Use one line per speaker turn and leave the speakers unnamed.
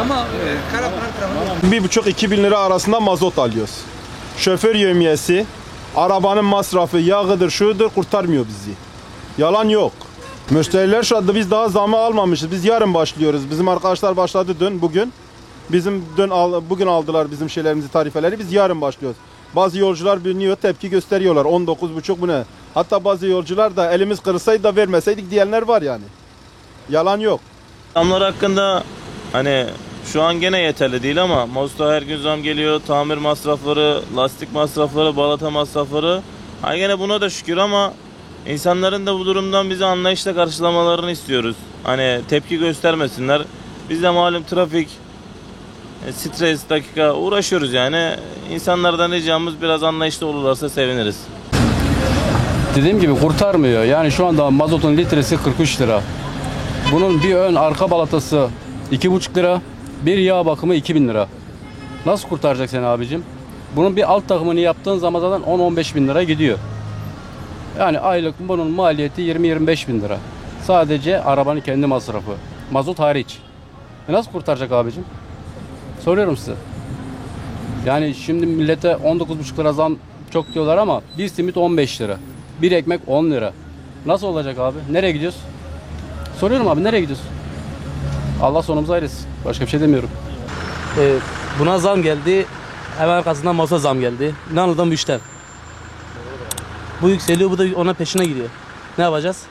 Ama Karapınar tarafında
1,5-2 bin lira arasında mazot alıyoruz. Şoför yevmiyesi, arabanın masrafı, yağıdır, şudur kurtarmıyor bizi. Yalan yok. Müşteriler şu anda biz daha zamı almamışız. Biz yarın başlıyoruz. Bizim arkadaşlar başladı bugün. Bugün aldılar bizim şeylerimizi, tarifeleri. Biz yarın başlıyoruz. Bazı yolcular biniyor, tepki gösteriyorlar. 19,5 bu ne? Hatta bazı yolcular da elimiz kırılsaydı da vermeseydik diyenler var yani. Yalan yok.
Zamlar hakkında hani şu an gene yeterli değil ama mazota her gün zam geliyor. Tamir masrafları, lastik masrafları, balata masrafları. Hani gene buna da şükür ama insanların da bu durumdan bizi anlayışla karşılamalarını istiyoruz. Hani tepki göstermesinler. Biz de malum trafik, stres, dakika uğraşıyoruz yani. İnsanlardan ricamız biraz anlayışlı olurlarsa seviniriz.
Dediğim gibi kurtarmıyor. Yani şu anda mazotun litresi 43 lira. Bunun bir ön arka balatası 2,5 lira. Bir yağ bakımı 2.000 lira. Nasıl kurtaracak seni abicim? Bunun bir alt takımını yaptığın zaman zaten 10-15 bin lira gidiyor. Yani aylık bunun maliyeti 20-25 bin lira. Sadece arabanın kendi masrafı. Mazot hariç. Nasıl kurtaracak abicim? Soruyorum size. Yani şimdi millete 19,5 lira zam çok diyorlar ama bir simit 15 lira. Bir ekmek 10 lira. Nasıl olacak abi? Nereye gidiyoruz? Soruyorum abi, nereye gidiyorsun? Allah sonumuzu hayretsin. Başka bir şey demiyorum.
Buna zam geldi. Hemen arkasından mazota zam geldi. Ne anladım bu işten? Bu yükseliyor, bu da ona peşine gidiyor. Ne yapacağız?